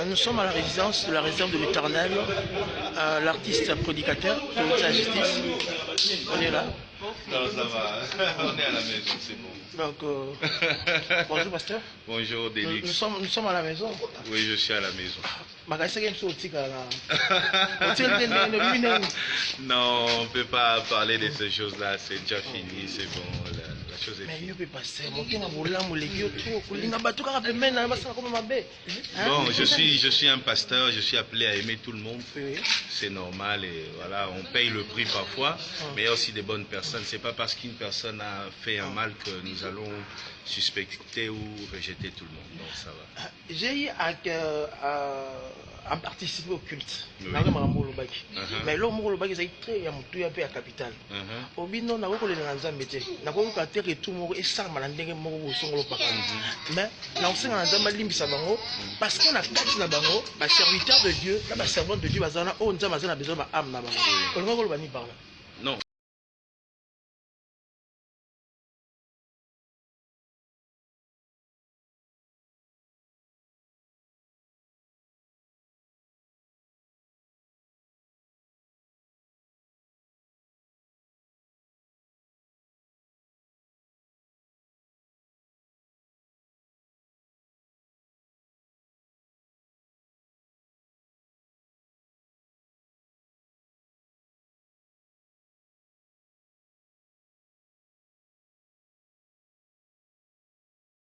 Nous sommes à la résidence de la réserve de l'Éternel, l'artiste prédicateur de la justice. On est là. Non, ça va. On est à la maison, c'est bon. Donc, bonjour pasteur. Bonjour Délix. Nous sommes à la maison. Oui, je suis à la maison. Non, on ne peut pas parler de ces choses-là. C'est déjà fini, c'est bon. La chose est finie. Bon, je suis un pasteur, je suis appelé à aimer tout le monde. C'est normal et voilà, on paye le prix parfois, mais il y a aussi des bonnes personnes. C'est pas parce qu'une personne a fait un mal que nous allons suspecter ou rejeter tout le monde. Donc ça va. J'ai eu à participer au culte. Oui. Mais là, je suis très à la capitale. Au bino, je suis allé dans un métier. Je suis allé à tout le monde et ça m'a donné un mot sur le parc. Mais je suis allé dans un limbisa bango parce qu'on a quatre na bango, les serviteurs de Dieu, les servants de Dieu, ils ont besoin d'âme na bango. Non.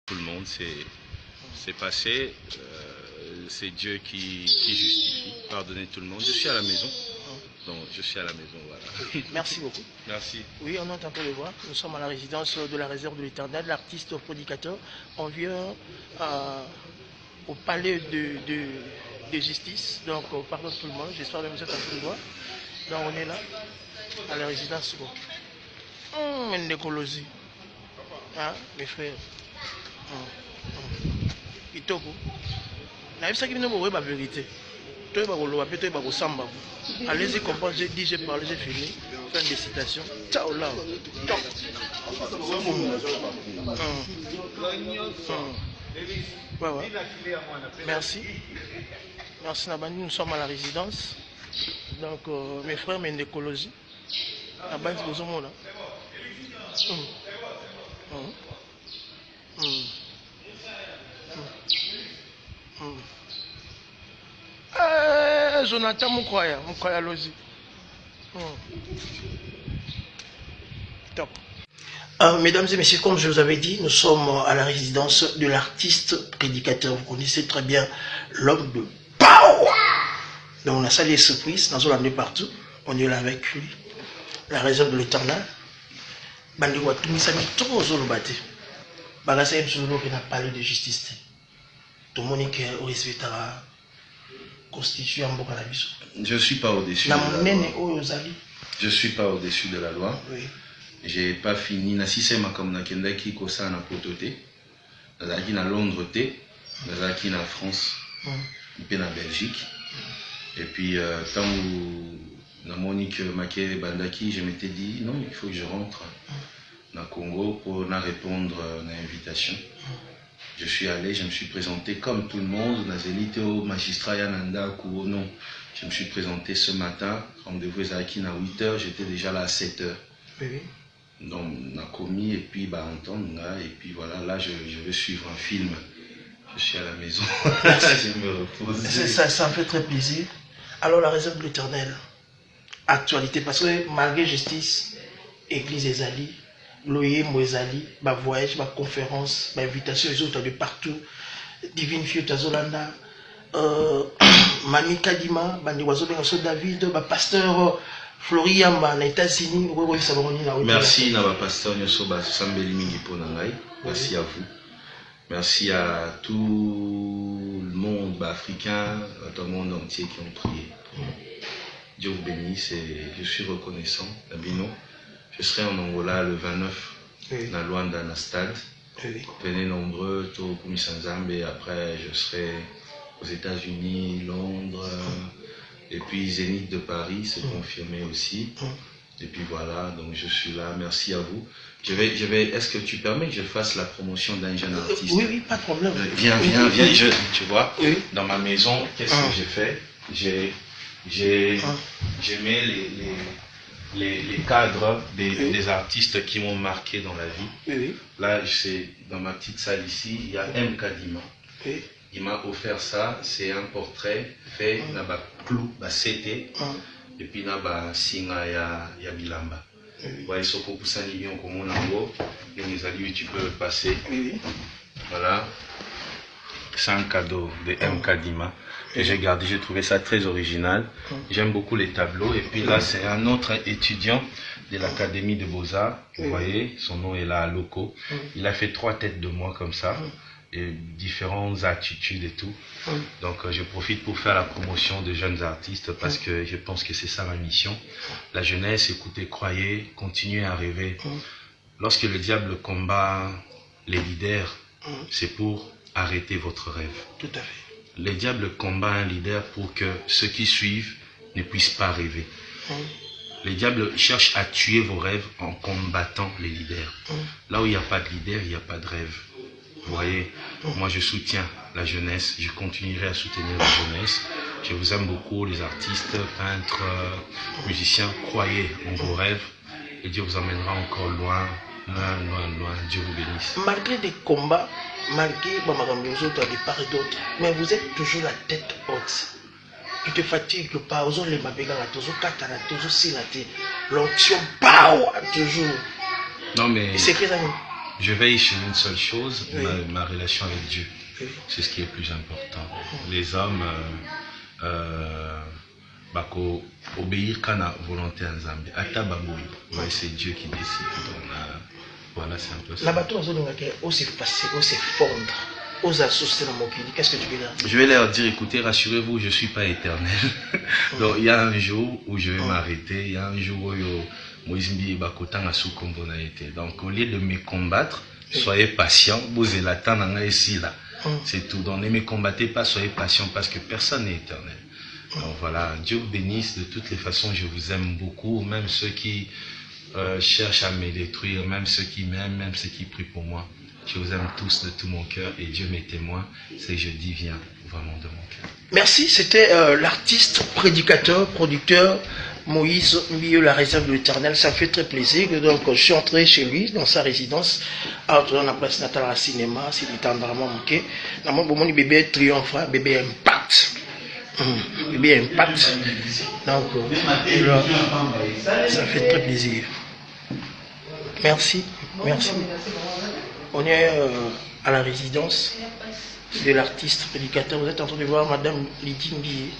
Tout le monde, c'est passé, c'est Dieu qui justifie, pardonnez tout le monde. Je suis à la maison, donc je suis à la maison, voilà. Merci beaucoup. Merci. Oui, on entend le voir. Nous sommes à la résidence de la réserve de l'Éternel, l'artiste prédicateur. On vient au palais de justice, donc pardon tout le monde, j'espère que vous êtes en train de voir. Donc on est là, à la résidence. Une écologie. Hein, mes frères. Kitoko. Na yebisa kino bo weba vérité. Toi ba koloba pe toi ba kosamba. Allez-y comprendre, j'ai dit j'ai parlé, j'ai fini. Fin de citation. Ciao là. Ouais. Merci. Merci Nabandi, nous sommes à la résidence. Donc mes frères mais écologie. Nabandi bozomo là. Jonathan Moukoya Lozi. Top. Mesdames et messieurs, comme je vous avais dit, nous sommes à la résidence de l'artiste prédicateur. Vous connaissez très bien l'homme de power. Donc on a ça les surprises, nous allons l'amener partout. On est là avec lui. La réserve de l'Éternel. Bandi wa tumisami trop zolobate. Bagasa yebsolo qui n'a parlé de justice. Tout le monde qui respecte la constitution en Bokanabiso. Je ne suis pas au-dessus de la loi. Je ne suis pas au-dessus de la loi. Oui. Je n'ai pas fini. Nasise makamna kendaki kosa na potote. Nazaki na Londres te. Nazaki na France. Et na Belgique. Et puis tant que na Monique Maké Bandaki, je m'étais dit non, il faut que je rentre na Congo pour répondre à l'invitation. Je suis allé, je me suis présenté comme tout le monde, Nazélité au magistrat Yananda Kouono. Je me suis présenté ce matin, rendez-vous à 8h, j'étais déjà là à 7h. Oui. Donc on a commis et puis entendre et puis voilà, là je vais suivre un film. Je suis à la maison, je me repose. Ça me fait très plaisir. Alors la réserve de l'Éternel, actualité, parce que malgré justice, Église Ezali, Loyer Moezali, ma voyage, ma conférence, ma invitation aux autres de partout, Divine Fiota Zolanda, Mami Kadima, Bandiwazo David, ma pasteur Floriamba, aux États-Unis. Merci à pasteur Nyosoba Sambeli Mingi Ponangai. Merci à vous. Merci à tout le monde africain, à tout le monde entier qui ont prié. Dieu vous bénisse et je suis reconnaissant. Nabino. Je serai en Angola le 29, dans Luanda, dans stade. Venez nombreux, tout pour Misanzambe, et après je serai aux États-Unis, Londres, et puis Zénith de Paris, c'est confirmé aussi. Et puis voilà, donc je suis là, merci à vous. Est-ce que tu permets que je fasse la promotion d'un jeune artiste? Oui, oui, pas de problème. Viens, tu vois, oui. Dans ma maison, qu'est-ce que j'ai fait? J'ai mis les cadres des artistes qui m'ont marqué dans la vie. Oui. Là, dans ma petite salle ici, il y a M. Kadima. Oui. Il m'a offert ça, c'est un portrait fait dans le clou, CT, et puis dans le singa ya bilamba. Voilà, tu peux passer. Voilà, c'est un cadeau de M. Kadima que j'ai gardé, j'ai trouvé ça très original. J'aime beaucoup les tableaux. Et puis là, c'est un autre étudiant de l'Académie de Beaux-Arts. Vous voyez, son nom est là à Loco. Il a fait 3 têtes de moi comme ça. Et différentes attitudes et tout. Donc je profite pour faire la promotion de jeunes artistes parce que je pense que c'est ça ma mission. La jeunesse, écoutez, croyez, continuez à rêver. Lorsque le diable combat les leaders, c'est pour arrêter votre rêve. Tout à fait. Le diable combat un leader pour que ceux qui suivent ne puissent pas rêver. Le diable cherche à tuer vos rêves en combattant les leaders. Là où il n'y a pas de leader, il n'y a pas de rêve. Vous voyez, moi je soutiens la jeunesse, je continuerai à soutenir la jeunesse. Je vous aime beaucoup, les artistes, peintres, musiciens. Croyez en vos rêves et Dieu vous emmènera encore loin, loin, loin, loin. Dieu vous bénisse. Malgré des combats, malgré les autres de part et d'autre, mais vous êtes toujours la tête haute. Tu te fatigues pas, aux autres les mabégas, toujours katana, toujours silate, l'onction, toujours. Non mais. C'est que ça. Je veille sur une seule chose, ma relation avec Dieu. C'est ce qui est le plus important. Les hommes, obéir qu'à la volonté en Zambie. C'est Dieu qui décide. Voilà, c'est un peu ça. La bateau, on s'est passé, on s'est fondre. Qu'est-ce que tu veux dire? Je vais leur dire, écoutez, rassurez-vous, je ne suis pas éternel. Donc il y a un jour où je vais m'arrêter, il y a un jour où donc au lieu de me combattre, soyez patient, vous êtes ici là. C'est tout. Donc ne me combattez pas, soyez patient parce que personne n'est éternel. Donc voilà, Dieu vous bénisse de toutes les façons, je vous aime beaucoup, même ceux qui cherchent à me détruire, même ceux qui m'aiment, même ceux qui prient pour moi. Je vous aime tous de tout mon cœur et Dieu m'est témoin, c'est que je dis viens vraiment de mon cœur. Merci, c'était l'artiste, prédicateur, producteur Moïse Mbiyo, la réserve de l'Éternel. Ça fait très plaisir. Donc je suis entré chez lui, dans sa résidence, dans la presse natale à cinéma, c'est du tendrement manqué. Mon bébé triomphe, bébé impact. Bébé impact. Donc ça fait très plaisir. Merci, merci. On est à la résidence de l'artiste prédicateur. Vous êtes en train de voir Madame Lydie Mbiye.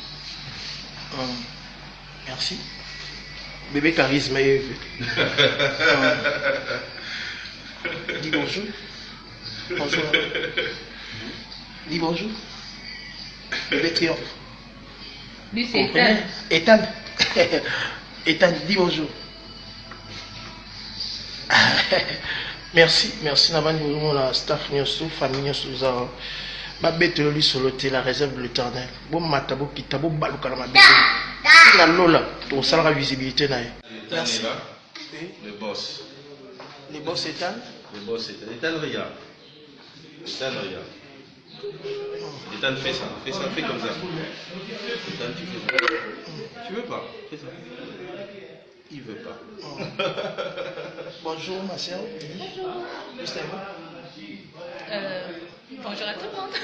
Merci. Bébé charisme. Dis bonjour. Bonjour. Dis bonjour. Bébé triomphe. Lui c'est Ethan. Ethan. Ethan, dis bonjour. Merci, merci. La staff, famille, la réserve de l'Éternel. Bon matabo kitabo baluka na bébé. La lola, on sera la visibilité na. Merci. Le boss. Le boss Ethan. Le boss Ethan. Ethan regarde. Ethan regarde. Ethan fais ça, fais comme ça. Ethan tu fais ça. Tu veux pas? Fais ça. Il veut pas. Bonjour ma soeur. Bonjour. Bonjour à tout le monde.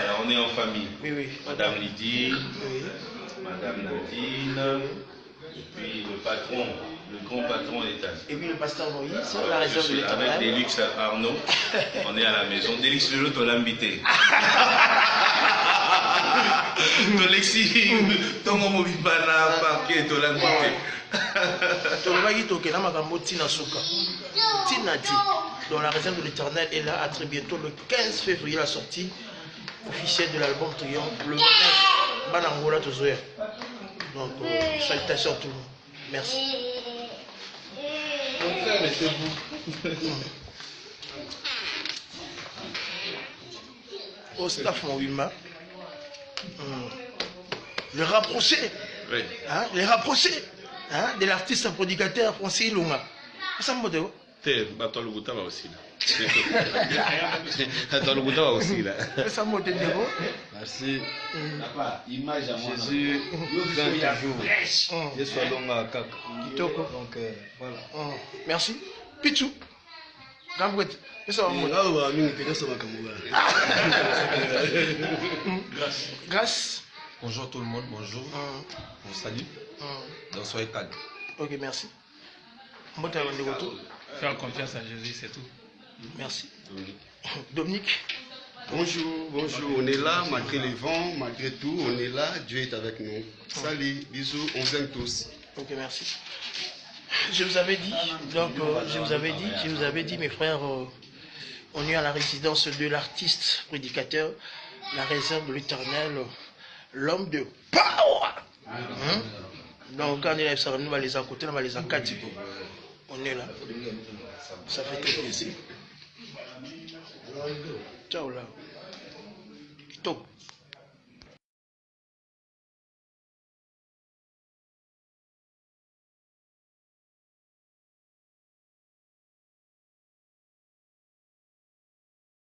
Alors on est en famille. Oui. Madame Lydie, Madame Nadine, et puis le patron, le grand patron Ethan. Et puis le pasteur Moïse, la réserve de l'Éternel. Avec Délux Arnaud, on est à la maison. Délux le l'autre, on l'a invité. Alexis, ton homme bana parquet, tu l'as invité. Donc la réserve de l'Éternel est là à très bientôt, le 15 février, la sortie officielle de l'album Triomphe, le 9 Banangola Tozoya. Donc salutations à tout le monde. Merci. Au staff Mouima, les rapprochés. Oui. Hein, les rapprochés. hein, de l'artiste prédicateur Francis Lunga. Ça me dit. Te, bato luguta va aussi là. Bato luguta va aussi là. Ça me dit. Merci. Image à moi. Jésus vient toujours. Je suis long à Kaka. Donc voilà. Merci. Pichou. Gambouette. Ça va. Grâce. Bonjour tout le monde, bonjour. On salue. Donc soyez calme. Ok, merci. Faire confiance à Jésus, c'est tout. Merci. Dominique. Bonjour, bonjour, on est là malgré les vents, malgré tout, on est là, Dieu est avec nous. Salut, bisous, on s'aime tous. Ok, merci. Je vous avais dit, donc je vous avais dit mes frères, on est à la résidence de l'artiste prédicateur, la réserve de l'Éternel, l'homme de power. Donc quand on est là, on va les accoter, on va les accater. On est là. Ça fait très plaisir. Ciao là. Top.